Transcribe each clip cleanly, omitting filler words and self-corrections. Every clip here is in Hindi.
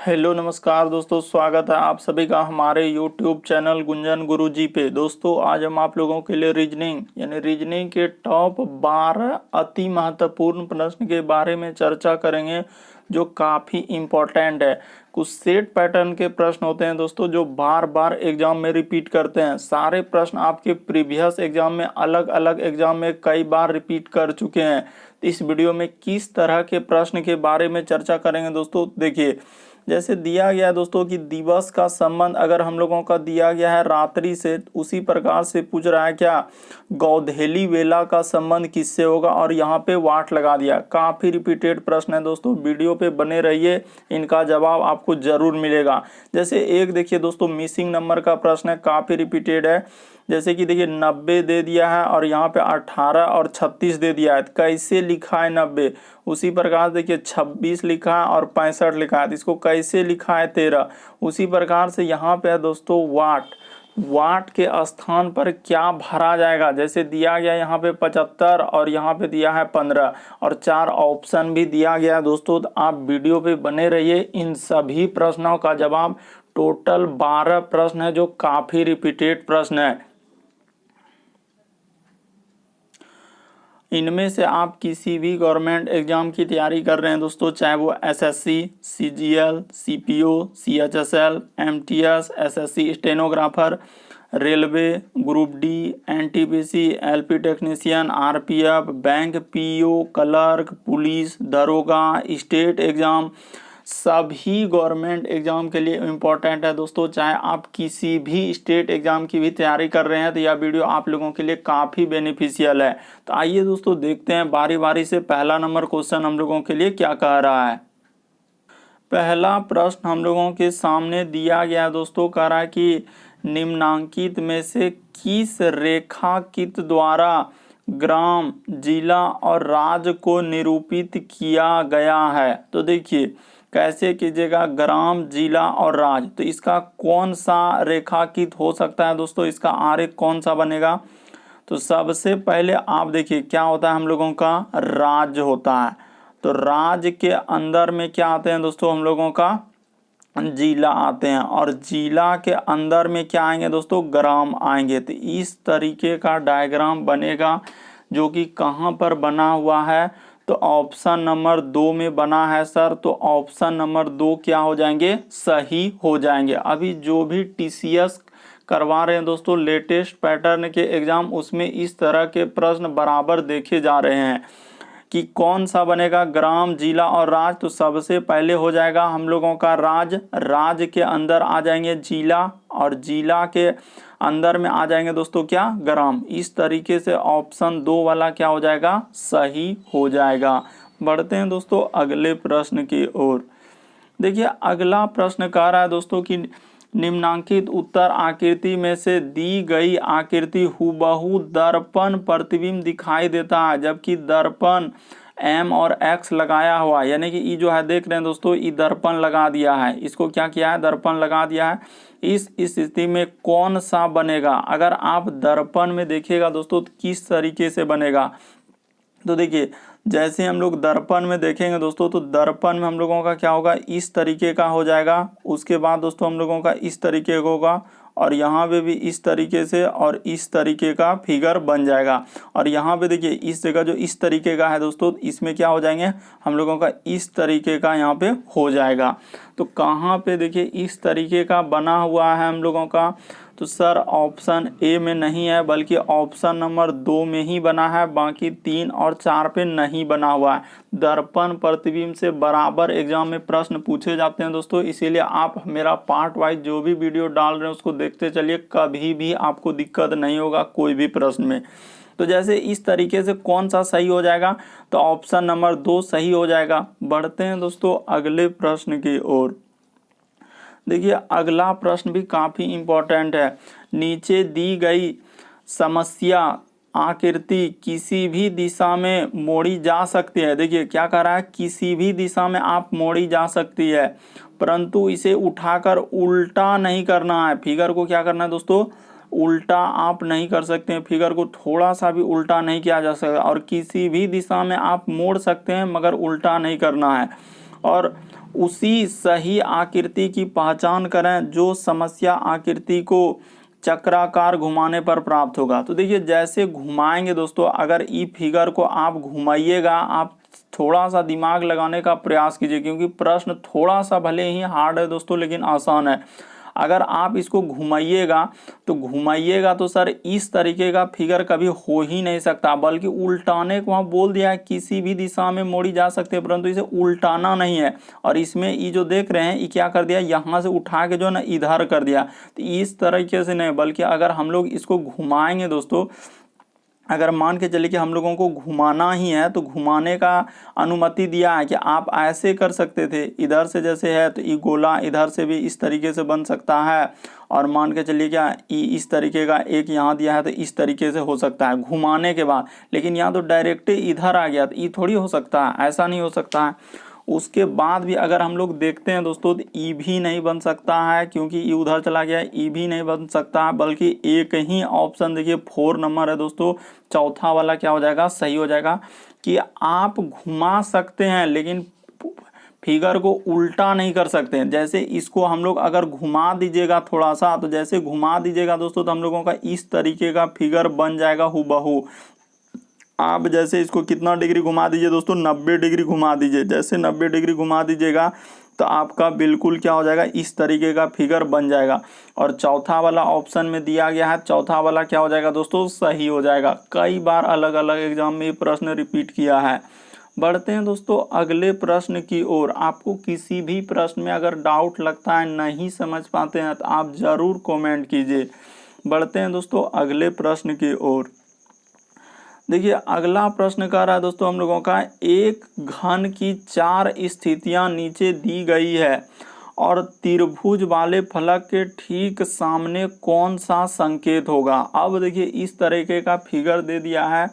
हेलो नमस्कार दोस्तों, स्वागत है आप सभी का हमारे यूट्यूब चैनल गुंजन गुरुजी पे। दोस्तों आज हम आप लोगों के लिए रीजनिंग यानी रीजनिंग के टॉप 12 अति महत्वपूर्ण प्रश्न के बारे में चर्चा करेंगे जो काफ़ी इम्पोर्टेंट है। कुछ सेट पैटर्न के प्रश्न होते हैं दोस्तों जो बार बार एग्जाम में रिपीट करते हैं। सारे प्रश्न आपके प्रीवियस एग्जाम में अलग अलग एग्जाम में कई बार रिपीट कर चुके हैं। तो इस वीडियो में किस तरह के प्रश्न के बारे में चर्चा करेंगे दोस्तों, देखिए जैसे दिया गया है दोस्तों कि दिवस का संबंध अगर हम लोगों का दिया गया है रात्रि से, उसी प्रकार से पूछ रहा है क्या गौधेली वेला का संबंध किससे होगा, और यहाँ पे वाट लगा दिया। काफ़ी रिपीटेड प्रश्न है दोस्तों, वीडियो पे बने रहिए, इनका जवाब आपको जरूर मिलेगा। जैसे एक देखिए दोस्तों मिसिंग नंबर का प्रश्न है, काफ़ी रिपीटेड है। जैसे कि देखिए 90 दे दिया है और यहाँ पे 18 और 36 दे दिया है, कैसे लिखा है 90। उसी प्रकार देखिए 26 लिखा है और 65 लिखा है, तो इसको कैसे लिखा है 13। उसी प्रकार से यहाँ पे है दोस्तों वाट के स्थान पर क्या भरा जाएगा। जैसे दिया गया यहाँ पे 75 और यहाँ पे दिया है 15 और 4 ऑप्शन भी दिया गया है दोस्तों। तो आप वीडियो पे बने रहिए, इन सभी प्रश्नों का जवाब टोटल 12 प्रश्न है जो काफ़ी रिपीटेड प्रश्न है। इनमें से आप किसी भी गवर्नमेंट एग्जाम की तैयारी कर रहे हैं दोस्तों, चाहे वो SSC, CGL, CPO, CHSL, MTS, SSC stenographer, railway, group D, NTPC, LP technician, RPF, bank PO, clerk, police, दरोगा, स्टेट एग्जाम, सभी गवर्नमेंट एग्जाम के लिए इम्पोर्टेंट है दोस्तों। चाहे आप किसी भी स्टेट एग्जाम की भी तैयारी कर रहे हैं तो यह वीडियो आप लोगों के लिए काफ़ी बेनिफिशियल है। तो आइए दोस्तों देखते हैं बारी बारी से पहला नंबर क्वेश्चन हम लोगों के लिए क्या कह रहा है। पहला प्रश्न हम लोगों के सामने दिया गया है दोस्तों, कह रहा है कि निम्नांकित में से किस रेखांकित द्वारा ग्राम, जिला और राज्य को निरूपित किया गया है। तो देखिए कैसे कीजिएगा, ग्राम, जिला और राज्य, तो इसका कौन सा रेखांकित हो सकता है दोस्तों, इसका आरेख कौन सा बनेगा। तो सबसे पहले आप देखिए क्या होता है, हम लोगों का राज्य होता है, तो राज्य के अंदर में क्या आते हैं दोस्तों, हम लोगों का जिला आते हैं, और जिला के अंदर में क्या आएंगे दोस्तों, ग्राम आएंगे। तो इस तरीके का डायग्राम बनेगा जो कि कहाँ पर बना हुआ है, तो ऑप्शन नंबर 2 में बना है सर। तो ऑप्शन नंबर 2 क्या हो जाएंगे, सही हो जाएंगे। अभी जो भी टीसीएस करवा रहे हैं दोस्तों लेटेस्ट पैटर्न के एग्जाम, उसमें इस तरह के प्रश्न बराबर देखे जा रहे हैं कि कौन सा बनेगा, ग्राम, जिला और राज्य। तो सबसे पहले हो जाएगा हम लोगों का राज्य के अंदर आ जाएंगे जिला, और जिला के अंदर में आ जाएंगे दोस्तों क्या, ग्राम। इस तरीके से ऑप्शन 2 वाला क्या हो जाएगा, सही हो जाएगा। बढ़ते हैं दोस्तों अगले प्रश्न की ओर। देखिए अगला प्रश्न कह रहा है दोस्तों कि निम्नांकित उत्तर आकृति में से दी गई आकृति हूबहू दर्पण प्रतिबिंब दिखाई देता है, जबकि दर्पण एम और एक्स लगाया हुआ है। यानी कि ये जो है देख रहे हैं दोस्तों, ये दर्पण लगा दिया है, इसको क्या किया है, दर्पण लगा दिया है। इस स्थिति में कौन सा बनेगा। अगर आप दर्पण में देखिएगा दोस्तों तो किस तरीके से बनेगा, तो देखिए जैसे हम लोग दर्पण में देखेंगे दोस्तों, तो दर्पण में हम लोगों का क्या होगा, इस तरीके का हो जाएगा। उसके बाद दोस्तों हम लोगों का इस तरीके का होगा, और यहाँ पे भी इस तरीके से और इस तरीके का फिगर बन जाएगा। और यहाँ पे देखिए इस जगह जो इस तरीके का है दोस्तों, इसमें क्या हो जाएंगे, हम लोगों का इस तरीके का यहाँ पे हो जाएगा। तो कहाँ पे देखिए इस तरीके का बना हुआ है हम लोगों का, तो सर ऑप्शन ए में नहीं है, बल्कि ऑप्शन नंबर 2 में ही बना है, बाकी 3 और 4 पे नहीं बना हुआ है। दर्पण प्रतिबिंब से बराबर एग्जाम में प्रश्न पूछे जाते हैं दोस्तों, इसीलिए आप मेरा पार्ट वाइज जो भी वीडियो डाल रहे हैं उसको देखते चलिए, कभी भी आपको दिक्कत नहीं होगा कोई भी प्रश्न में। तो जैसे इस तरीके से कौन सा सही हो जाएगा, तो ऑप्शन नंबर 2 सही हो जाएगा। बढ़ते हैं दोस्तों अगले प्रश्न की ओर। देखिए अगला प्रश्न भी काफ़ी इम्पोर्टेंट है। नीचे दी गई समस्या आकृति किसी भी दिशा में मोड़ी जा सकती है। देखिए क्या कह रहा है, किसी भी दिशा में आप मोड़ी जा सकती है, परंतु इसे उठाकर उल्टा नहीं करना है। फिगर को क्या करना है दोस्तों, उल्टा आप नहीं कर सकते हैं, फिगर को थोड़ा सा भी उल्टा नहीं किया जा सकता। और किसी भी दिशा में आप मोड़ सकते हैं मगर उल्टा नहीं करना है। और उसी सही आकृति की पहचान करें जो समस्या आकृति को चक्राकार घुमाने पर प्राप्त होगा। तो देखिए जैसे घुमाएंगे दोस्तों, अगर ई फिगर को आप घुमाइएगा, आप थोड़ा सा दिमाग लगाने का प्रयास कीजिए, क्योंकि प्रश्न थोड़ा सा भले ही हार्ड है दोस्तों लेकिन आसान है। अगर आप इसको घुमाइएगा तो सर इस तरीके का फिगर कभी हो ही नहीं सकता, बल्कि उल्टाने को वहाँ बोल दिया है, किसी भी दिशा में मोड़ी जा सकते हैं, परंतु इसे उल्टाना नहीं है। और इसमें ये जो देख रहे हैं ये क्या कर दिया, यहाँ से उठा के जो है ना इधर कर दिया। तो इस तरीके से नहीं, बल्कि अगर हम लोग इसको घुमाएंगे दोस्तों, अगर मान के चलिए कि हम लोगों को घुमाना ही है तो घुमाने का अनुमति दिया है कि आप ऐसे कर सकते थे, इधर से जैसे है तो ये गोला इधर से भी इस तरीके से बन सकता है, और मान के चलिए क्या इस तरीके का एक यहाँ दिया है तो इस तरीके से हो सकता है घुमाने के बाद। लेकिन यहाँ तो डायरेक्ट इधर आ गया, तो ये थोड़ी हो सकता है, ऐसा नहीं हो सकता है। उसके बाद भी अगर हम लोग देखते हैं दोस्तों तो ई भी नहीं बन सकता है, क्योंकि ई उधर चला गया, ई भी नहीं बन सकता है, बल्कि एक ही ऑप्शन देखिए 4 नंबर है दोस्तों, चौथा वाला क्या हो जाएगा, सही हो जाएगा। कि आप घुमा सकते हैं लेकिन फिगर को उल्टा नहीं कर सकते हैं। जैसे इसको हम लोग अगर घुमा दीजिएगा थोड़ा सा, तो जैसे घुमा दीजिएगा दोस्तों तो हम लोगों का इस तरीके का फिगर बन जाएगा हूबहू। आप जैसे इसको कितना डिग्री घुमा दीजिए दोस्तों, 90 डिग्री घुमा दीजिए। जैसे 90 डिग्री घुमा दीजिएगा तो आपका बिल्कुल क्या हो जाएगा, इस तरीके का फिगर बन जाएगा। और चौथा वाला ऑप्शन में दिया गया है, चौथा वाला क्या हो जाएगा दोस्तों, सही हो जाएगा। कई बार अलग अलग एग्जाम में ये प्रश्न रिपीट किया है। बढ़ते हैं दोस्तों अगले प्रश्न की ओर। आपको किसी भी प्रश्न में अगर डाउट लगता है, नहीं समझ पाते हैं, तो आप जरूर कमेंट कीजिए। बढ़ते हैं दोस्तों अगले प्रश्न की ओर। देखिए अगला प्रश्न कह रहा है दोस्तों हम लोगों का, एक घन की 4 स्थितियां नीचे दी गई है और त्रिभुज वाले फलक के ठीक सामने कौन सा संकेत होगा। अब देखिए इस तरीके का फिगर दे दिया है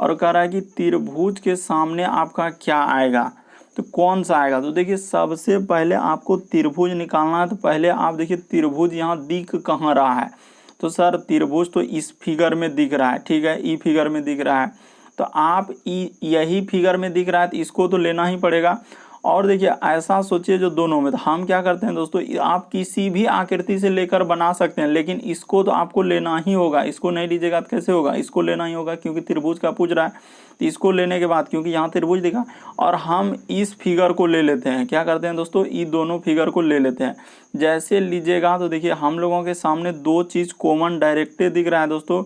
और कह रहा है कि त्रिभुज के सामने आपका क्या आएगा, तो कौन सा आएगा। तो देखिए सबसे पहले आपको त्रिभुज निकालना है, तो पहले आप देखिए त्रिभुज यहाँ दिख कहाँ रहा है। तो सर त्रिभुज तो इस फिगर में दिख रहा है, ठीक है, ई फिगर में दिख रहा है। तो आप यही फिगर में दिख रहा है तो इसको तो लेना ही पड़ेगा। और देखिए ऐसा सोचिए जो दोनों में, तो हम क्या करते हैं दोस्तों, आप किसी भी आकृति से लेकर बना सकते हैं, लेकिन इसको तो आपको लेना ही होगा। इसको नहीं लीजिएगा तो कैसे होगा, इसको लेना ही होगा क्योंकि त्रिभुज का पूछ रहा है। तो इसको लेने के बाद क्योंकि यहाँ त्रिभुज दिखा, और हम इस फिगर को ले लेते हैं, क्या करते हैं दोस्तों, ये दोनों फिगर को ले लेते हैं। जैसे लीजिएगा तो देखिए हम लोगों के सामने दो चीज़ कॉमन डायरेक्ट दिख रहा है दोस्तों,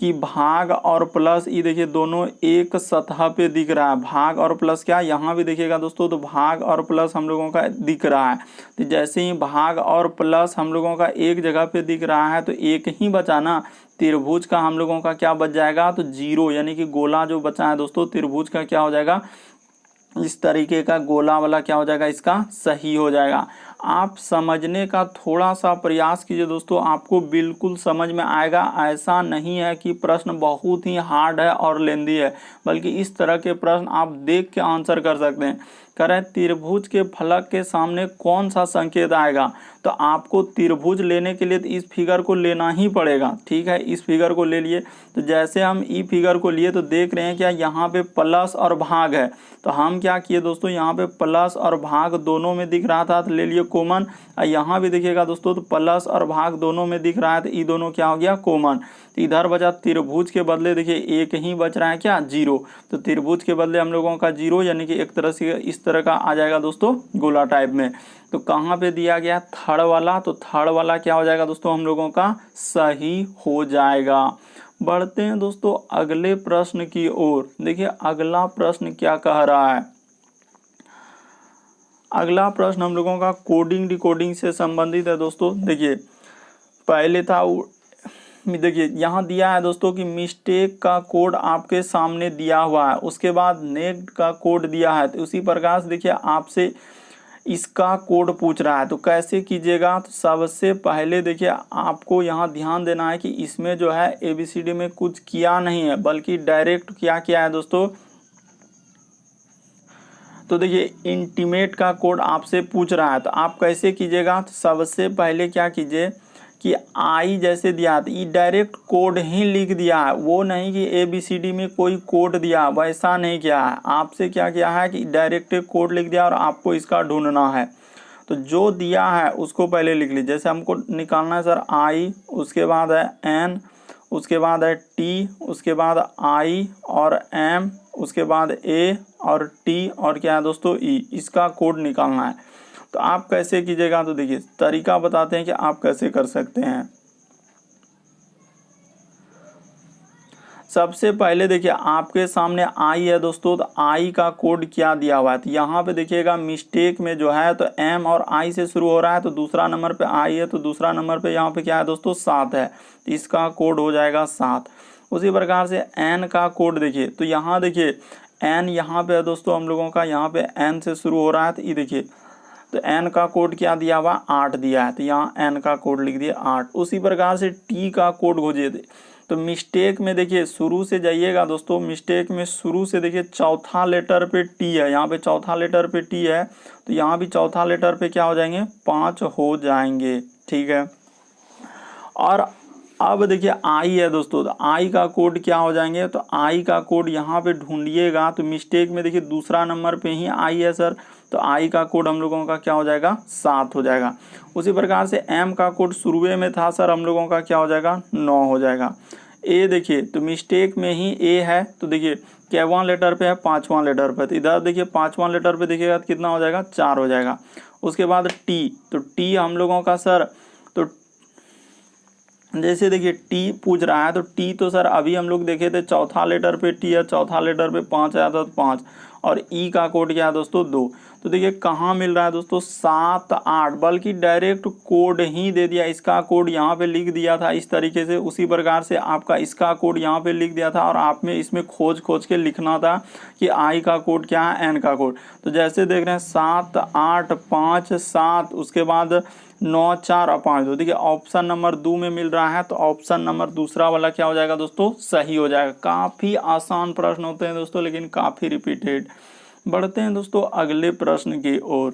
कि भाग और प्लस, ये देखिए दोनों एक सतह पे दिख रहा है। भाग और प्लस क्या, यहाँ भी देखिएगा दोस्तों तो भाग और प्लस हम लोगों का दिख रहा है। तो जैसे ही भाग और प्लस हम लोगों का एक जगह पे दिख रहा है तो एक ही बचा ना, त्रिभुज का हम लोगों का क्या बच जाएगा, तो 0, यानी कि गोला जो बचा है दोस्तों त्रिभुज का क्या हो जाएगा, इस तरीके का गोला वाला क्या हो जाएगा, इसका सही हो जाएगा। आप समझने का थोड़ा सा प्रयास कीजिए दोस्तों, आपको बिल्कुल समझ में आएगा। ऐसा नहीं है कि प्रश्न बहुत ही हार्ड है और लेंदी है, बल्कि इस तरह के प्रश्न आप देख के आंसर कर सकते हैं। कह रहे हैं त्रिभुज के फलक के सामने कौन सा संकेत आएगा, तो आपको त्रिभुज लेने के लिए तो इस फिगर को लेना ही पड़ेगा, ठीक है, इस फिगर को ले लिए। तो जैसे हम ई फिगर को लिए तो देख रहे हैं क्या, यहाँ पे प्लस और भाग है, तो हम क्या किए दोस्तों, यहाँ पे प्लस और भाग दोनों में दिख रहा था तो ले लिए कॉमन। यहाँ भी देखिएगा दोस्तों तो प्लस और भाग दोनों में दिख रहा है तो ये दोनों क्या हो गया, कॉमन। तो इधर बचा त्रिभुज के बदले देखिए एक ही बच रहा है क्या, 0। तो त्रिभुज के बदले हम लोगों का 0, यानी कि एक तरह से इस तरह का आ जाएगा दोस्तों गोला टाइप में। तो कहाँ पे दिया गया, थर्ड वाला, तो थर्ड वाला क्या हो जाएगा दोस्तों हम लोगों का सही हो जाएगा। बढ़ते हैं दोस्तों अगले प्रश्न की ओर। देखिए अगला प्रश्न क्या कह रहा है। अगला प्रश्न हम लोगों का कोडिंग डिकोडिंग से संबंधित है दोस्तों। देखिए पहले था, देखिए यहाँ दिया है दोस्तों कि मिस्टेक का कोड आपके सामने दिया हुआ है, उसके बाद नेक्स्ट का कोड दिया है। तो उसी प्रकार से देखिए आपसे इसका कोड पूछ रहा है, तो कैसे कीजिएगा। तो सबसे पहले देखिए आपको यहाँ ध्यान देना है कि इसमें जो है ABCD में कुछ किया नहीं है, बल्कि डायरेक्ट क्या किया है दोस्तों। तो देखिए इंटीमेट का कोड आपसे पूछ रहा है, तो आप कैसे कीजिएगा। तो सबसे पहले क्या कीजिए कि आई जैसे दिया तो ये डायरेक्ट कोड ही लिख दिया है, वो नहीं कि ABCD में कोई कोड दिया, वैसा नहीं किया है। आपसे क्या किया है कि डायरेक्ट कोड लिख दिया और आपको इसका ढूंढना है। तो जो दिया है उसको पहले लिख लीजिए। जैसे हमको निकालना है सर आई, उसके बाद है एन, उसके बाद है टी, उसके बाद आई और एम, उसके बाद ए और टी और क्या है दोस्तों ई, इसका कोड निकालना है। तो आप कैसे कीजिएगा, तो देखिए तरीका बताते हैं कि आप कैसे कर सकते हैं। सबसे पहले देखिए आपके सामने आई है दोस्तों, तो आई का कोड क्या दिया हुआ है, तो यहाँ पे देखिएगा मिस्टेक में जो है तो एम और आई से शुरू हो रहा है, तो दूसरा नंबर पे आई है, तो दूसरा नंबर पे यहाँ पे क्या है दोस्तों 7 है, तो इसका कोड हो जाएगा 7। उसी प्रकार से एन का कोड देखिए, तो यहाँ देखिए एन यहाँ पे है दोस्तों हम लोगों का, यहाँ पे एन से शुरू हो रहा है, तो ये देखिए तो एन का कोड क्या दिया हुआ 8 दिया है, तो यहाँ एन का कोड लिख दिए 8। उसी प्रकार से टी का कोड खोजिए, तो मिस्टेक में देखिए शुरू से जाइएगा दोस्तों, मिस्टेक में शुरू से देखिए चौथा लेटर पे टी है, यहाँ पे चौथा लेटर पे टी है, तो यहाँ भी चौथा लेटर पे क्या हो जाएंगे 5 हो जाएंगे, ठीक है। और अब देखिए आई है दोस्तों, तो आई का कोड क्या हो जाएंगे, तो आई का कोड यहाँ पे ढूंढिएगा, तो मिस्टेक में देखिए दूसरा नंबर पे ही आई है सर, तो आई का कोड हम लोगों का क्या हो जाएगा 7 हो जाएगा। उसी प्रकार से एम का कोड शुरुए में था सर, हम लोगों का क्या हो जाएगा 9 हो जाएगा। ए देखिए तो मिस्टेक में ही ए है, तो देखिए कैवां लेटर पे है 5वां लेटर पे, तो इधर देखिए 5वां लेटर पे देखिएगा तो कितना हो जाएगा 4 हो जाएगा। उसके बाद टी, तो टी हम लोगों का सर, तो जैसे देखिए टी पूछ रहा है, तो टी तो सर अभी हम लोग देखे थे चौथा लेटर पे टी है, चौथा लेटर पे 5 आया था तो 5, और ई का कोड क्या है दोस्तों 2। तो देखिए कहाँ मिल रहा है दोस्तों 7 8, बल्कि डायरेक्ट कोड ही दे दिया, इसका कोड यहाँ पे लिख दिया था इस तरीके से। उसी प्रकार से आपका इसका कोड यहाँ पे लिख दिया था, और आप में इसमें खोज के लिखना था कि आई का कोड क्या है, एन का कोड। तो जैसे देख रहे हैं 7 8 5 7, उसके बाद 9 4 और 5 2, देखिए ऑप्शन नंबर 2 में मिल रहा है, तो ऑप्शन नंबर दूसरा वाला क्या हो जाएगा दोस्तों सही हो जाएगा। काफ़ी आसान प्रश्न होते हैं दोस्तों, लेकिन काफ़ी रिपीटेड। बढ़ते हैं दोस्तों अगले प्रश्न की ओर।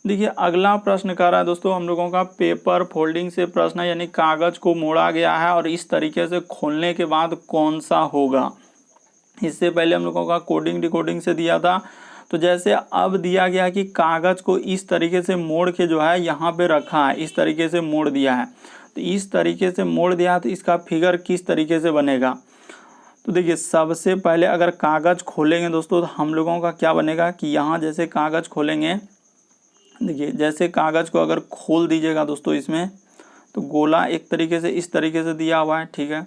देखिए अगला प्रश्न कर रहा है दोस्तों हम लोगों का पेपर फोल्डिंग से प्रश्न है, यानी कागज को मोड़ा गया है और इस तरीके से खोलने के बाद कौन सा होगा। इससे पहले हम लोगों का कोडिंग डिकोडिंग से दिया था, तो जैसे अब दिया गया कि कागज को इस तरीके से मोड़ के जो है यहाँ पे रखा है, इस तरीके से मोड़ दिया है, तो इस तरीके से मोड़ दिया, तो इसका फिगर किस तरीके से बनेगा। तो देखिए सबसे पहले अगर कागज खोलेंगे दोस्तों, तो हम लोगों का क्या बनेगा कि यहाँ जैसे कागज खोलेंगे, देखिए जैसे कागज को अगर खोल दीजिएगा दोस्तों इसमें, तो गोला एक तरीके से इस तरीके से दिया हुआ है, ठीक है।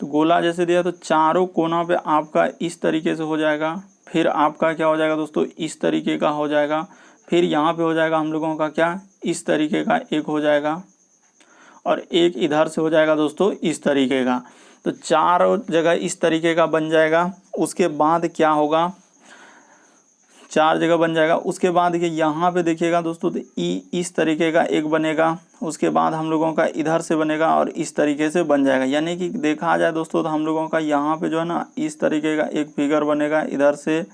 तो गोला जैसे दिया तो चारों कोना पे आपका इस तरीके से हो जाएगा, फिर आपका क्या हो जाएगा दोस्तों इस तरीके का हो जाएगा, फिर यहाँ पे हो जाएगा हम लोगों का क्या इस तरीके का एक हो जाएगा, और एक इधर से हो जाएगा दोस्तों इस तरीके का। तो चारों जगह इस तरीके का बन जाएगा। उसके बाद क्या होगा, 4 जगह बन जाएगा। उसके बाद देखिए यहाँ पे देखिएगा दोस्तों, तो ई इस तरीके का एक बनेगा, उसके बाद हम लोगों का इधर से बनेगा और इस तरीके से बन जाएगा। यानी कि देखा जाए दोस्तों, तो हम लोगों का यहाँ पे जो है ना इस तरीके का एक फिगर बनेगा इधर से,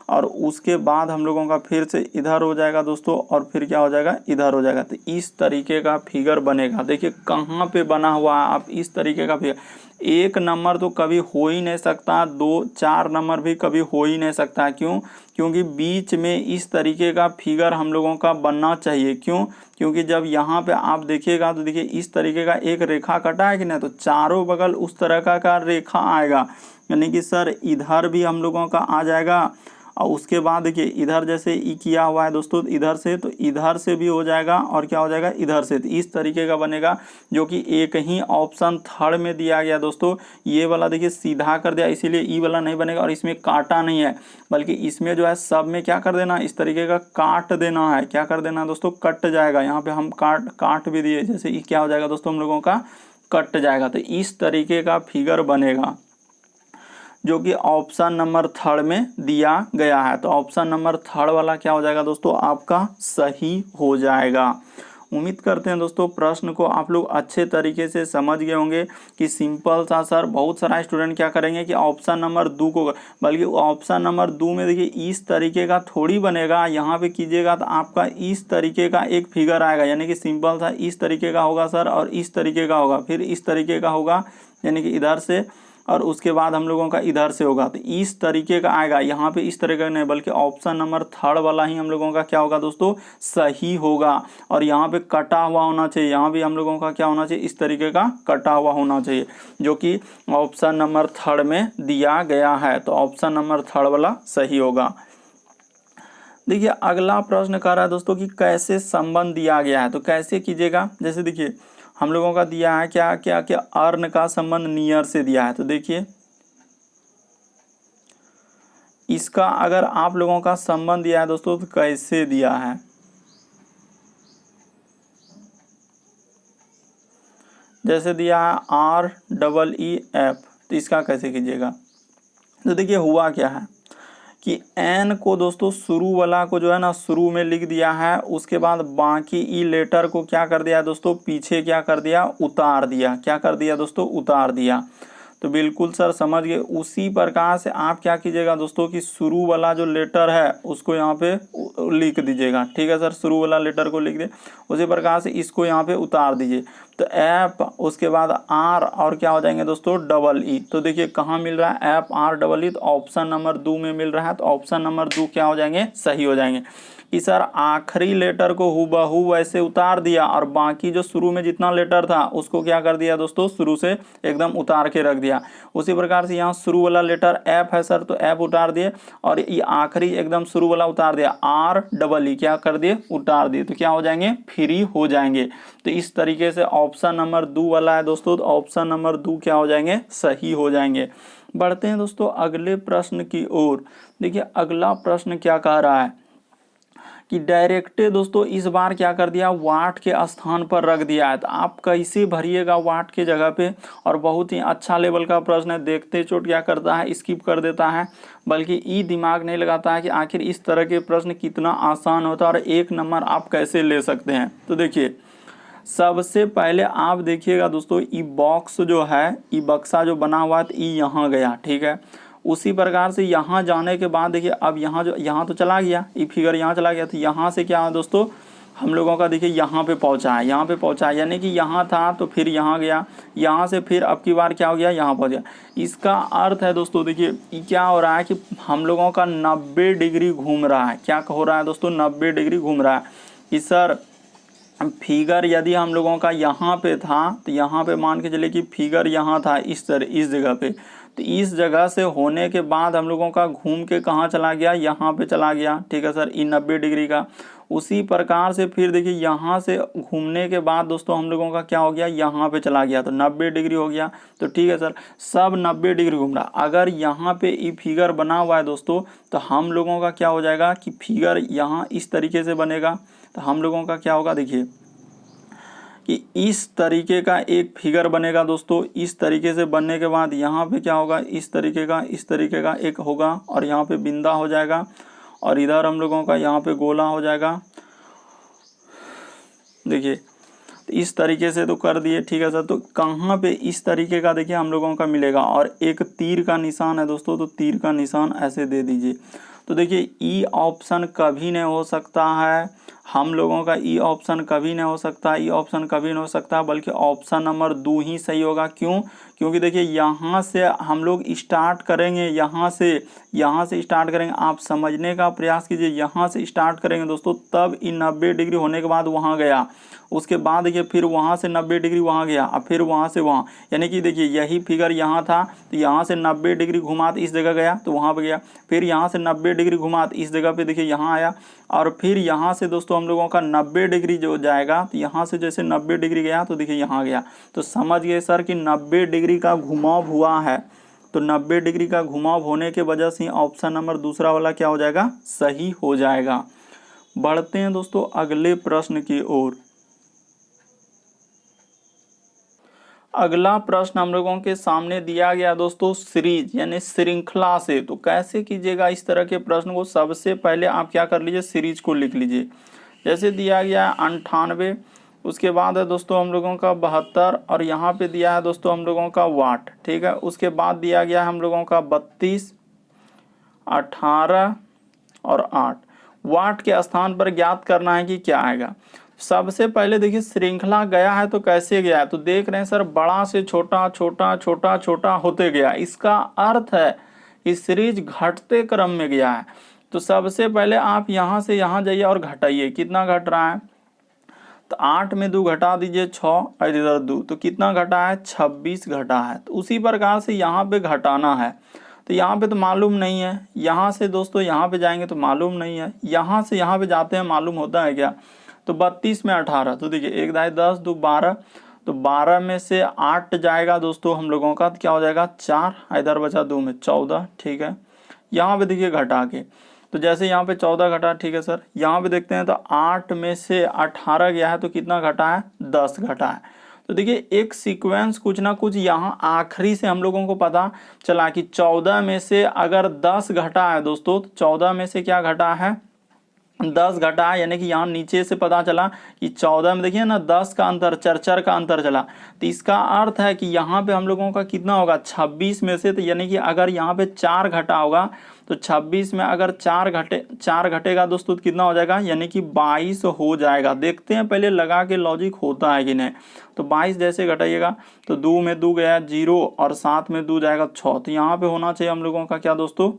और उसके बाद हम लोगों का फिर से इधर हो जाएगा दोस्तों, और फिर क्या हो जाएगा इधर हो जाएगा। तो इस तरीके का फिगर बनेगा। देखिए कहाँ पे बना हुआ है, आप इस तरीके का फिगर, 1 नंबर तो कभी हो ही नहीं सकता, 2 4 नंबर भी कभी हो ही नहीं सकता। क्यों? क्योंकि बीच में इस तरीके का फिगर हम लोगों का बनना चाहिए। क्यों? क्योंकि जब यहाँ पे आप देखिएगा तो देखिए इस तरीके का एक रेखा कटा है कि नहीं, तो चारों बगल उस तरह का रेखा आएगा, यानी कि सर इधर भी हम लोगों का आ जाएगा, और उसके बाद देखिए इधर जैसे ई किया हुआ है दोस्तों इधर से, तो इधर से भी हो जाएगा, और क्या हो जाएगा इधर से। तो इस तरीके का बनेगा, जो कि एक ही ऑप्शन थर्ड में दिया गया दोस्तों। ये वाला देखिए सीधा कर दिया, इसीलिए ई वाला नहीं बनेगा, और इसमें काटा नहीं है, बल्कि इसमें जो है सब में क्या कर देना, इस तरीके का काट देना है। क्या कर देना दोस्तों, कट जाएगा। यहाँ पे हम काट भी दिए, जैसे ई क्या हो जाएगा दोस्तों हम लोगों का कट जाएगा। तो इस तरीके का फिगर बनेगा, जो कि ऑप्शन नंबर थर्ड में दिया गया है। तो ऑप्शन नंबर थर्ड वाला क्या हो जाएगा दोस्तों आपका सही हो जाएगा। उम्मीद करते हैं दोस्तों प्रश्न को आप लोग अच्छे तरीके से समझ गए होंगे कि सिंपल सा सर बहुत सारा स्टूडेंट क्या करेंगे कि ऑप्शन नंबर 2 को, बल्कि ऑप्शन नंबर 2 में देखिए इस तरीके का थोड़ी बनेगा, यहाँ पे कीजिएगा तो आपका इस तरीके का एक फिगर आएगा, यानी कि सिंपल सा इस तरीके का होगा सर और इस तरीके का होगा, फिर इस तरीके का होगा यानी कि इधर से, और उसके बाद हम लोगों का इधर से होगा, तो इस तरीके का आएगा। यहाँ पे इस तरीके का नहीं बल्कि ऑप्शन नंबर 3 वाला ही हम लोगों का क्या होगा दोस्तों, सही होगा। और यहाँ पे कटा हुआ होना चाहिए, यहाँ भी हम लोगों का क्या होना चाहिए, इस तरीके का कटा हुआ होना चाहिए, जो कि ऑप्शन नंबर 3 में दिया गया है। तो ऑप्शन नंबर 3 वाला सही होगा। देखिए अगला प्रश्न कह रहा है दोस्तों कि कैसे संबंध दिया गया है, तो कैसे कीजिएगा। जैसे देखिए हम लोगों का दिया है क्या क्या क्या, अर्न का संबंध नियर से दिया है, तो देखिए इसका अगर आप लोगों का संबंध दिया है दोस्तों तो कैसे दिया है, जैसे दिया है REEF, तो इसका कैसे कीजिएगा। तो देखिए हुआ क्या है कि एन को दोस्तों शुरू वाला को जो है ना शुरू में लिख दिया है, उसके बाद बाकी ई लेटर को क्या कर दिया दोस्तों, पीछे क्या कर दिया, उतार दिया। क्या कर दिया दोस्तों, उतार दिया। तो बिल्कुल सर समझ गए। उसी प्रकार से आप क्या कीजिएगा दोस्तों कि शुरू वाला जो लेटर है उसको यहाँ पे लिख दीजिएगा। ठीक है सर, शुरू वाला लेटर को लिख दे, उसी प्रकार से इसको यहाँ पे उतार दीजिए। तो एफ, उसके बाद आर, और क्या हो जाएंगे दोस्तों, EE। तो देखिए कहाँ मिल रहा है FREE, तो ऑप्शन नंबर 2 में मिल रहा है। तो ऑप्शन नंबर 2 क्या हो जाएंगे, सही हो जाएंगे। कि सर आखिरी लेटर को हूबहू वैसे उतार दिया और बाकी जो शुरू में जितना लेटर था उसको क्या कर दिया दोस्तों, शुरू से एकदम उतार के रख दिया। उसी प्रकार से यहाँ शुरू वाला लेटर एफ है सर, तो एफ उतार दिए, और ये आखिरी एकदम शुरू वाला उतार दिया, REE क्या कर दिए, उतार दिए। तो क्या हो जाएंगे, फ्री हो जाएंगे। तो इस तरीके से ऑप्शन नंबर 2 वाला है दोस्तों, तो ऑप्शन नंबर 2 क्या हो जाएंगे, सही हो जाएंगे। बढ़ते हैं दोस्तों अगले प्रश्न की ओर। देखिए अगला प्रश्न क्या कह रहा है कि डायरेक्टे दोस्तों इस बार क्या कर दिया, वाट के स्थान पर रख दिया है। तो आप कैसे भरिएगा वाट के जगह पे, और बहुत ही अच्छा लेवल का प्रश्न है। देखते चोट क्या करता है, स्किप कर देता है, बल्कि ई दिमाग नहीं लगाता है कि आखिर इस तरह के प्रश्न कितना आसान होता है और 1 नंबर आप कैसे ले सकते हैं। तो देखिए सबसे पहले आप देखिएगा दोस्तों, ई बॉक्स जो है, ई बक्सा जो बना हुआ है, तो ई यहाँ गया, ठीक है। उसी प्रकार से यहाँ जाने के बाद देखिए अब यहाँ जो, यहाँ तो चला गया, ये फिगर यहाँ चला गया, तो यहाँ से क्या है दोस्तों, हम लोगों का देखिए यहाँ पे पहुँचा है, यहाँ पे पहुँचा है, यानी कि यहाँ था तो फिर यहाँ गया, यहाँ से फिर अब की बार क्या हो गया, यहाँ पहुँच गया। इसका अर्थ है दोस्तों देखिए ये क्या हो रहा है कि हम लोगों का 90 डिग्री घूम रहा है। क्या हो रहा है दोस्तों, 90 डिग्री घूम रहा है। कि सर फिगर यदि हम लोगों का यहाँ पे था, तो यहाँ पे मान के चले कि फिगर यहाँ था इस तरह, इस जगह पे, तो इस जगह से होने के बाद हम लोगों का घूम के कहाँ चला गया, यहाँ पे चला गया, ठीक है सर, ये 90 डिग्री का। उसी प्रकार से फिर देखिए यहाँ से घूमने के बाद दोस्तों हम लोगों का क्या हो गया, यहाँ पे चला गया, तो 90 डिग्री हो गया। तो ठीक है सर, सब 90 डिग्री घूम रहा। अगर यहाँ पे ये फिगर बना हुआ है दोस्तों, तो हम लोगों का क्या हो जाएगा कि फिगर यहाँ इस तरीके से बनेगा। तो हम लोगों का क्या होगा, देखिए कि इस तरीके का एक फिगर बनेगा दोस्तों। इस तरीके से बनने के बाद यहाँ पे क्या होगा, इस तरीके का एक होगा, और यहाँ पे बिंदा हो जाएगा, और इधर हम लोगों का यहाँ पे गोला हो जाएगा। देखिए तो इस तरीके से तो कर दिए, ठीक है सर। तो कहाँ पे इस तरीके का देखिए हम लोगों का मिलेगा, और एक तीर का निशान है दोस्तों, तो तीर का निशान ऐसे दे दीजिए। तो देखिए ई ऑप्शन कभी नहीं हो सकता है, हम लोगों का ई ऑप्शन कभी नहीं हो सकता, ई ऑप्शन कभी नहीं हो सकता, बल्कि ऑप्शन नंबर 2 ही सही होगा। क्यों, क्योंकि देखिए यहाँ से हम लोग स्टार्ट करेंगे, यहाँ से स्टार्ट करेंगे। आप समझने का प्रयास कीजिए, यहाँ से स्टार्ट करेंगे दोस्तों, तब ई 90 डिग्री होने के बाद वहाँ गया, उसके बाद देखिए फिर वहाँ से 90 डिग्री वहाँ गया, और फिर वहाँ से वहाँ, यानी कि देखिए यही फिगर यहाँ था, तो यहाँ से 90 डिग्री घुमा तो इस जगह गया, तो वहाँ पे गया, फिर यहाँ से 90 डिग्री घुमा तो इस जगह पे देखिए यहाँ आया, और फिर यहाँ से दोस्तों हम लोगों का 90 डिग्री जो जाएगा, तो यहाँ से जैसे 90 डिग्री गया तो देखिए यहाँ गया। तो समझ गए सर कि 90 डिग्री का घुमाव हुआ है। तो 90 डिग्री का घुमाव होने के वजह से ऑप्शन नंबर दूसरा वाला क्या हो जाएगा, सही हो जाएगा। बढ़ते हैं दोस्तों अगले प्रश्न की ओर। अगला प्रश्न हम लोगों के सामने दिया गया दोस्तों सीरीज यानी श्रृंखला से। तो कैसे कीजिएगा इस तरह के प्रश्न को, सबसे पहले आप क्या कर लीजिए, सीरीज को लिख लीजिए। जैसे दिया गया 98, उसके बाद है दोस्तों हम लोगों का 72 और यहाँ पे दिया है दोस्तों हम लोगों का वाट, ठीक है। उसके बाद दिया गया है हम लोगों का 32, 18 और 8। वाट के स्थान पर ज्ञात करना है कि क्या आएगा। सबसे पहले देखिए श्रृंखला गया है तो कैसे गया है, तो देख रहे हैं सर बड़ा से छोटा छोटा छोटा छोटा होते गया, इसका अर्थ है इस सीरीज घटते क्रम में गया है। तो सबसे पहले आप यहाँ से यहाँ जाइए और घटाइए, कितना घट रहा है, तो 8 में 2 घटा दीजिए 6 और इधर 2, तो कितना घटा है 26 घटा है। तो उसी प्रकार से यहाँ पे घटाना है, तो यहाँ पे तो मालूम नहीं है, यहाँ से दोस्तों यहाँ पे जाएंगे तो मालूम नहीं है, यहाँ से यहाँ पे जाते हैं मालूम होता है क्या। तो 32 में 18, तो देखिए 1 दाई 10 2 12, तो 12 में से 8 जाएगा दोस्तों हम लोगों का, तो क्या हो जाएगा 4, इधर बचा 2 में 14, ठीक है। यहाँ पे देखिए घटा के, तो जैसे यहाँ पे 14 घटा, ठीक है सर। यहाँ पे देखते हैं तो 8 में से 18 गया है तो कितना घटा है 10 घटा है। तो देखिए एक सीक्वेंस कुछ ना कुछ यहाँ आखिरी से हम लोगों को पता चला कि 14 में से अगर 10 घटा है दोस्तों, तो 14 में से क्या घटा है 10 घटा है, यानी कि यहाँ नीचे से पता चला कि 14 में देखिए ना 10 का अंतर, चर का अंतर चला। तो इसका अर्थ है कि यहाँ पे हम लोगों का कितना होगा 26 में से, तो यानी कि अगर यहाँ पे 4 घटा होगा तो 26 में अगर 4 घटेगा दोस्तों तो कितना हो जाएगा, यानी कि 22 हो जाएगा। देखते हैं पहले लगा के लॉजिक होता है कि नहीं। तो 22 जैसे घटाइएगा तो 2 में 2 गया 0 और 7 में 2 जाएगा 6, तो यहाँ पे होना चाहिए हम लोगों का क्या दोस्तों,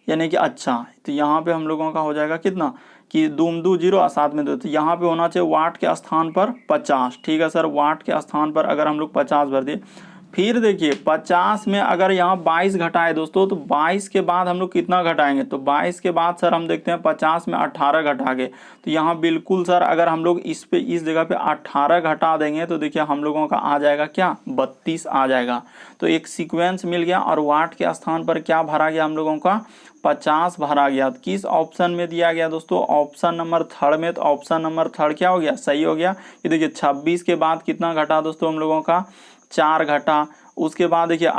यानी कि अच्छा, तो यहाँ पे हम लोगों का हो जाएगा कितना कि 2 में 2 0 और 7 में 2, तो यहाँ पे होना चाहिए वाट के स्थान पर 50, ठीक है सर। वाट के स्थान पर अगर हम लोग 50 भर दिए, फिर देखिए 50 में अगर यहाँ 22 घटाए दोस्तों, तो 22 के बाद हम लोग कितना घटाएंगे, तो 22 के बाद सर हम देखते हैं 50 में 18 घटा के, तो यहाँ बिल्कुल सर अगर हम लोग इस जगह पे 18 घटा देंगे तो देखिए हम लोगों का आ जाएगा क्या 32 आ जाएगा। तो एक सीक्वेंस मिल गया और वाट के स्थान पर क्या भरा गया हम लोगों का 50 भरा गया। तो किस ऑप्शन में दिया गया दोस्तों, ऑप्शन नंबर 3 में। तो ऑप्शन नंबर 3 क्या हो गया, सही हो गया। ये देखिए 26 के बाद कितना घटा दोस्तों हम लोगों का 4 घटा। उसके बाद देखिए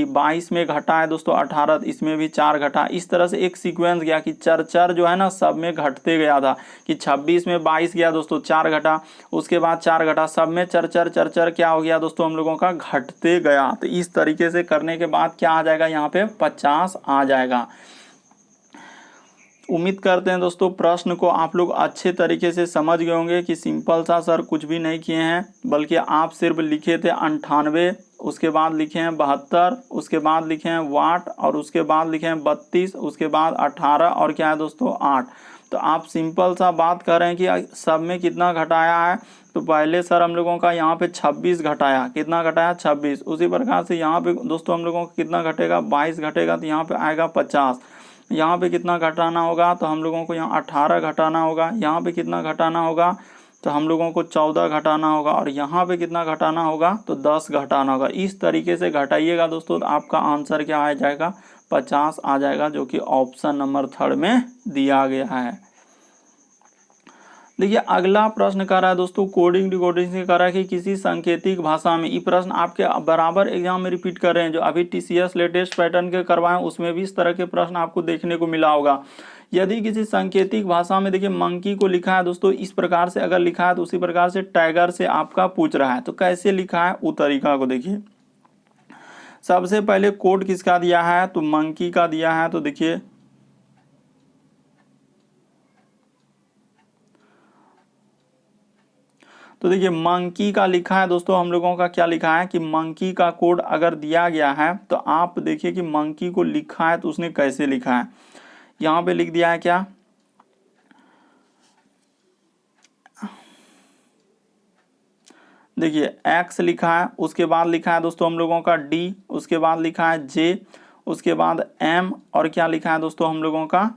22 में घटा है दोस्तों 18, इसमें भी 4 घटा। इस तरह से एक सीक्वेंस गया कि चर जो है ना सब में घटते गया था, कि 26 में 22 गया दोस्तों 4 घटा, उसके बाद 4 घटा, सब में चर क्या हो गया दोस्तों हम लोगों का घटते गया। तो इस तरीके से करने के बाद क्या आ जाएगा यहाँ पे 50 आ जाएगा। उम्मीद करते हैं दोस्तों प्रश्न को आप लोग अच्छे तरीके से समझ गए होंगे कि सिंपल सा सर कुछ भी नहीं किए हैं, बल्कि आप सिर्फ लिखे थे 98, उसके बाद लिखे हैं 72, उसके बाद लिखे हैं वाट, और उसके बाद लिखे हैं 32, उसके बाद 18 और क्या है दोस्तों 8। तो आप सिंपल सा बात कर रहे हैं कि सब में कितना घटाया है, तो पहले सर हम लोगों का यहाँ पे 26 घटाया, कितना घटाया 26। उसी प्रकार से यहाँ पे दोस्तों हम लोगों का कितना घटेगा 22 घटेगा, तो यहाँ पे आएगा 50। यहाँ पे कितना घटाना होगा, तो हम लोगों को यहाँ 18 घटाना होगा। यहाँ पे कितना घटाना होगा, तो हम लोगों को 14 घटाना होगा। और यहाँ पे कितना घटाना होगा, तो 10 घटाना होगा। इस तरीके से घटाइएगा दोस्तों, तो आपका आंसर क्या आ जाएगा 50 आ जाएगा, जो कि ऑप्शन नंबर 3 में दिया गया है। देखिए अगला प्रश्न कर रहा है दोस्तों कोडिंग डिकोडिंग से कर रहा है कि किसी सांकेतिक भाषा में, ये प्रश्न आपके बराबर एग्जाम में रिपीट कर रहे हैं। जो अभी TCS लेटेस्ट पैटर्न के करवाए उसमें भी इस तरह के प्रश्न आपको देखने को मिला होगा। यदि किसी सांकेतिक भाषा में देखिए मंकी को लिखा है दोस्तों इस प्रकार से, अगर लिखा है तो उसी प्रकार से टाइगर से आपका पूछ रहा है, तो कैसे लिखा है वो तरीका को देखिए। सबसे पहले कोड किसका दिया है, तो मंकी का दिया है। तो देखिए मंकी का लिखा है दोस्तों, हम लोगों का क्या लिखा है कि मंकी का कोड अगर दिया गया है तो आप देखिए कि मंकी को लिखा है तो उसने कैसे लिखा है। यहाँ पे लिख दिया है क्या, देखिए X लिखा है, उसके बाद लिखा है दोस्तों हम लोगों का D, उसके बाद लिखा है J, उसके बाद M और क्या लिखा है दोस्तों हम लोगों का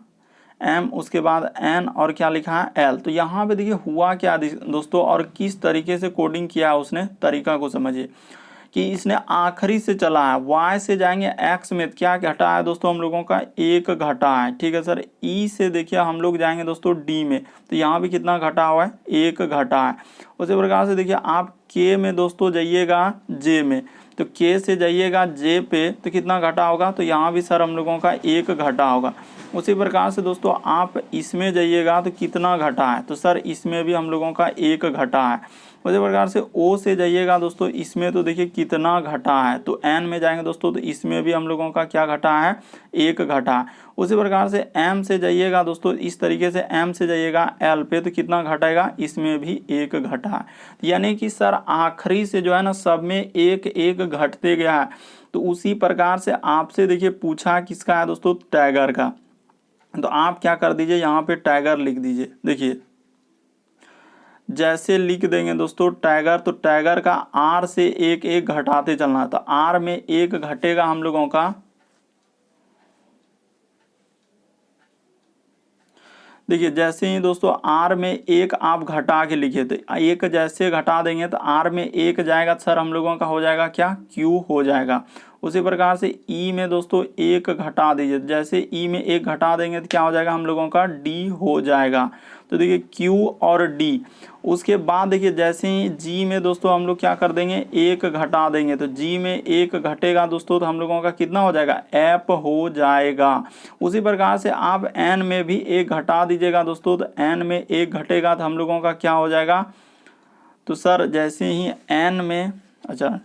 M, उसके बाद N और क्या लिखा है L। तो यहाँ पे देखिए हुआ क्या दोस्तों और किस तरीके से कोडिंग किया है उसने, तरीका को समझिए कि इसने आखिरी से चला है, Y से जाएंगे X में, क्या घटा है दोस्तों हम लोगों का 1 घटा है, ठीक है सर। E से देखिए हम लोग जाएंगे दोस्तों D में, तो यहाँ भी कितना घटा हुआ है 1 घटा है। उसी प्रकार से देखिए आप K में दोस्तों जाइएगा J में, तो K से जाइएगा J पे तो कितना घटा होगा, तो यहाँ भी सर हम लोगों का 1 घटा होगा। उसी प्रकार से दोस्तों आप इसमें जाइएगा तो कितना घटा है, तो सर इसमें भी हम लोगों का 1 घटा है। उसी प्रकार से ओ से जाइएगा दोस्तों, इसमें तो देखिए कितना घटा है, तो एन में जाएंगे दोस्तों तो इसमें भी हम लोगों का क्या घटा है, 1 घटा है। उसी प्रकार से एम से जाइएगा दोस्तों, इस तरीके से एम से जाइएगा एल पे तो कितना घटेगा, इसमें भी 1 घटा है। यानी कि सर आखिरी से जो है ना सब में 1 घटते गया है। तो उसी प्रकार से आपसे देखिए पूछा किसका है दोस्तों, टाइगर का, तो आप क्या कर दीजिए यहाँ पे टाइगर लिख दीजिए। देखिए जैसे लिख देंगे दोस्तों टाइगर, तो टाइगर का आर से 1 घटाते चलना है, तो आर में 1 घटेगा हम लोगों का। देखिए जैसे ही दोस्तों आर में 1 आप घटा के लिखिए, तो 1 जैसे घटा देंगे तो आर में 1 जाएगा, सर हम लोगों का हो जाएगा क्या, क्यू हो जाएगा। उसी प्रकार से ई में दोस्तों 1 घटा दीजिए, जैसे ई में 1 घटा देंगे तो क्या हो जाएगा, हम लोगों का डी हो जाएगा। तो देखिए क्यू और डी। उसके बाद देखिए जैसे ही जी में दोस्तों हम लोग क्या कर देंगे, 1 घटा देंगे, तो जी में 1 घटेगा दोस्तों तो हम लोगों का कितना हो जाएगा, एप हो जाएगा। उसी प्रकार से आप एन में भी 1 घटा दीजिएगा दोस्तों, तो एन में 1 घटेगा तो हम लोगों का क्या हो जाएगा, तो सर जैसे ही एन में, अच्छा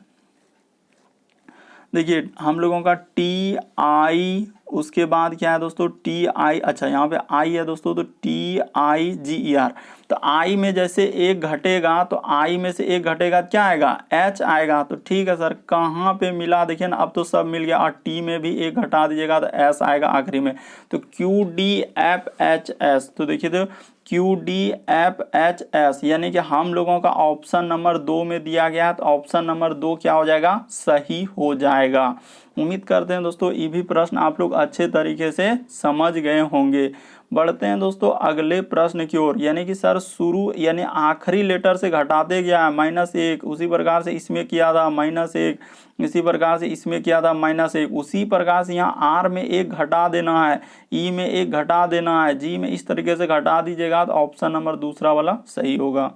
देखिए हम लोगों का टी आई, उसके बाद क्या है दोस्तों टी आई, अच्छा यहाँ पे आई है दोस्तों, तो T I ji E R. तो आई में जैसे 1 घटेगा, तो आई में से 1 घटेगा क्या आएगा, एच आएगा। तो ठीक है सर, कहाँ पे मिला देखिए ना, अब तो सब मिल गया। और टी में भी 1 घटा दीजिएगा तो एस आएगा आखिरी में, तो Q D F H S. तो देखिए तो Q D F H S, यानी कि हम लोगों का ऑप्शन नंबर 2 में दिया गया है, तो ऑप्शन नंबर 2 क्या हो जाएगा, सही हो जाएगा। उम्मीद करते हैं दोस्तों ये भी प्रश्न आप लोग अच्छे तरीके से समझ गए होंगे। बढ़ते हैं दोस्तों अगले प्रश्न की ओर, यानी कि सर शुरू यानी आखिरी लेटर से घटाते गया है -1, उसी प्रकार से इसमें किया था -1, इसी प्रकार से इसमें किया था -1, उसी प्रकार से यहाँ आर में 1 घटा देना है, ई में 1 घटा देना है, जी में इस तरीके से घटा दीजिएगा तो ऑप्शन नंबर दूसरा वाला सही होगा।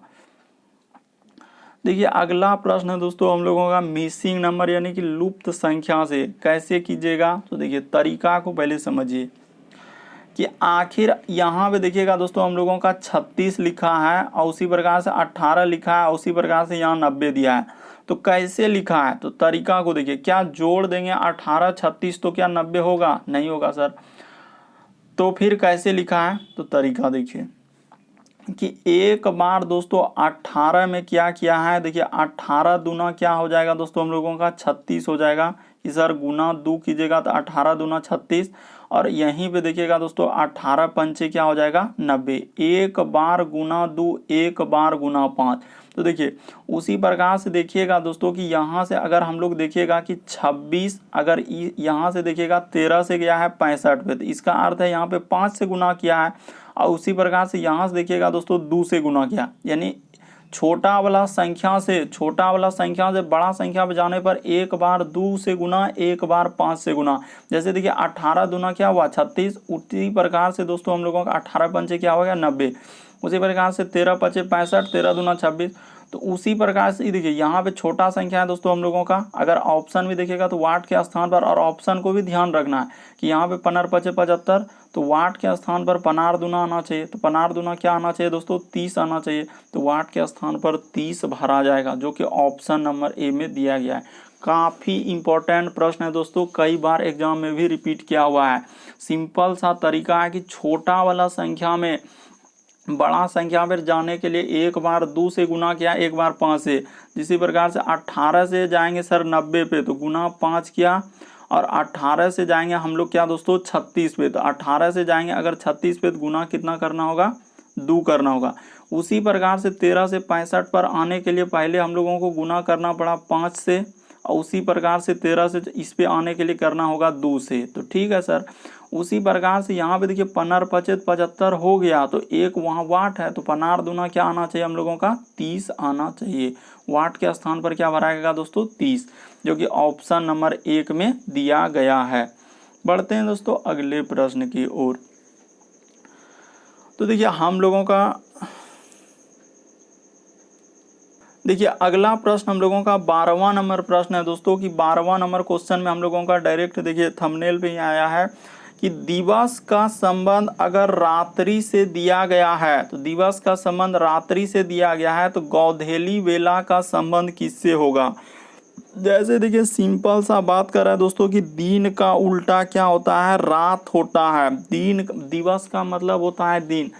देखिए अगला प्रश्न है दोस्तों हम लोगों का मिसिंग नंबर यानी कि लुप्त संख्या से कैसे कीजिएगा। तो देखिए तरीका को पहले समझिए कि आखिर यहाँ पे देखिएगा दोस्तों हम लोगों का 36 लिखा है और उसी प्रकार से 18 लिखा है, उसी प्रकार से यहाँ 90 दिया है। तो कैसे लिखा है, तो तरीका को देखिए, क्या जोड़ देंगे 18 36 तो क्या 90 होगा, नहीं होगा सर। तो फिर कैसे लिखा है, तो तरीका देखिए कि एक बार दोस्तों 18 में क्या किया है, देखिए 18 दूना क्या हो जाएगा दोस्तों हम लोगों का 36 हो जाएगा। इस बार गुना 2 कीजिएगा तो 18 दूना 36, और यहीं पे देखिएगा दोस्तों 18 पंचे क्या हो जाएगा 90। एक बार गुना 2, एक बार गुना 5। तो देखिए उसी प्रकार से देखिएगा दोस्तों कि यहाँ से अगर हम लोग देखिएगा कि 26 अगर यहाँ से देखिएगा 13 से गया है 65 पे, तो इसका अर्थ है यहाँ पे 5 से गुना किया है। और उसी प्रकार से यहाँ से देखिएगा दोस्तों 2 से गुना किया, यानी छोटा वाला संख्या से बड़ा संख्या पे जाने पर एक बार 2 से गुना, एक बार 5 से गुना। जैसे देखिए 18 दूना क्या हुआ 36, उसी प्रकार से दोस्तों हम लोगों का 18 पंचे क्या हो गया 90, उसी प्रकार से 13 पचे 65, 13 दूना 26। तो उसी प्रकार से देखिए यहाँ पे छोटा संख्या है दोस्तों हम लोगों का, अगर ऑप्शन भी देखिएगा तो वाट के स्थान पर, और ऑप्शन को भी ध्यान रखना है कि यहाँ पे 15 पचे 75, तो वाट के स्थान पर 15 दूना आना चाहिए। तो 15 दूना क्या आना चाहिए दोस्तों 30 आना चाहिए, तो वाट के स्थान पर 30 भरा जाएगा, जो कि ऑप्शन नंबर ए में दिया गया है। काफ़ी इंपॉर्टेंट प्रश्न है दोस्तों, कई बार एग्जाम में भी रिपीट किया हुआ है। सिंपल सा तरीका है कि छोटा वाला संख्या में बड़ा संख्या पर जाने के लिए एक बार 2 से गुना किया, एक बार 5 से। जिसी प्रकार से 18 से जाएंगे सर 90 पे, तो गुना 5 किया, और 18 से जाएंगे हम लोग क्या दोस्तों 36 पे, तो 18 से जाएंगे अगर 36 पे तो गुना कितना करना होगा 2 करना होगा। उसी प्रकार से 13 से 65 पर आने के लिए पहले हम लोगों को गुना करना पड़ा 5 से, और उसी प्रकार से 13 से इस पे आने के लिए करना होगा 2 से। तो ठीक है सर, उसी प्रकार से यहाँ पे देखिए 15 पचे 75 हो गया, तो एक वहाँ वाट है, तो 15 दूना क्या आना चाहिए हम लोगों का 30 आना चाहिए। वाट के स्थान पर क्या भराएगा दोस्तों 30, जो कि ऑप्शन नंबर 1 में दिया गया है। बढ़ते हैं दोस्तों अगले प्रश्न की ओर। तो देखिए हम लोगों का अगला प्रश्न हम लोगों का 12वां नंबर प्रश्न है दोस्तों, कि 12वां नंबर क्वेश्चन में हम लोगों का डायरेक्ट देखिए थंबनेल पे ही आया है कि दिवस का संबंध अगर रात्रि से दिया गया है, तो दिवस का संबंध रात्रि से दिया गया है, तो गौधेली वेला का संबंध किससे होगा। जैसे देखिए सिंपल सा बात कर रहा है दोस्तों कि दिन का उल्टा क्या होता है, रात होता है। दिन, दिवस का मतलब होता है दिन,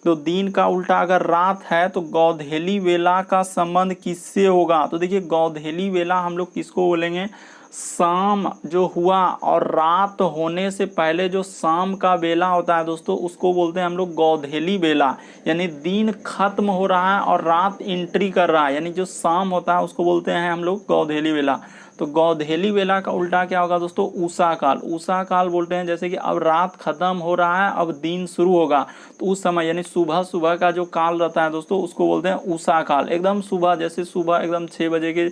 तो दिन का उल्टा अगर रात है तो गौधेली वेला का संबंध किससे होगा। तो देखिए गौधेली वेला हम लोग किसको बोलेंगे, शाम जो हुआ और रात होने से पहले जो शाम का बेला होता है दोस्तों, उसको बोलते हैं हम लोग गौधेली बेला। यानी दिन खत्म हो रहा है और रात एंट्री कर रहा है, यानी जो शाम होता है उसको बोलते हैं हम लोग गौधेली बेला। तो गौधेली बेला का उल्टा क्या होगा दोस्तों, उषा काल। उषा काल बोलते हैं जैसे कि अब रात खत्म हो रहा है, अब दिन शुरू होगा, तो उस समय यानी सुबह सुबह का जो काल रहता है दोस्तों, उसको बोलते हैं उषा काल। एकदम सुबह, जैसे सुबह एकदम 6 बजे के,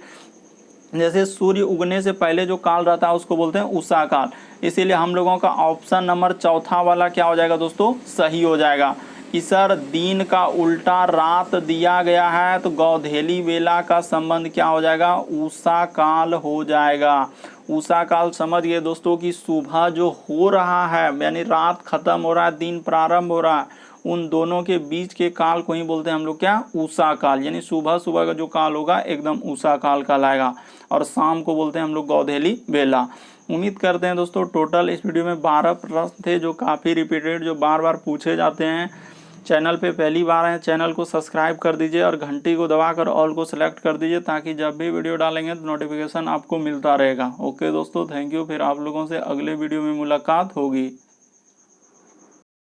जैसे सूर्य उगने से पहले जो काल रहता है उसको बोलते हैं उषा काल। इसीलिए हम लोगों का ऑप्शन नंबर चौथा वाला क्या हो जाएगा दोस्तों, सही हो जाएगा कि सर दिन का उल्टा रात दिया गया है, तो गौधेली वेला का संबंध क्या हो जाएगा, उषा काल हो जाएगा। उषा काल समझ गए दोस्तों कि सुबह जो हो रहा है यानी रात खत्म हो रहा है, दिन प्रारंभ हो रहा है, उन दोनों के बीच के काल को ही बोलते हैं हम लोग क्या, उषा काल। यानी सुबह सुबह का जो काल होगा एकदम उषा काल कहलाएगा, और शाम को बोलते हैं हम लोग गौधेली बेला। उम्मीद करते हैं दोस्तों टोटल इस वीडियो में 12 प्रश्न थे जो काफ़ी रिपीटेड, जो बार बार पूछे जाते हैं। चैनल पे पहली बार आए, चैनल को सब्सक्राइब कर दीजिए और घंटी को दबाकर ऑल को सिलेक्ट कर दीजिए, ताकि जब भी वीडियो डालेंगे तो नोटिफिकेशन आपको मिलता रहेगा। ओके दोस्तों, थैंक यू। फिर आप लोगों से अगले वीडियो में मुलाकात होगी।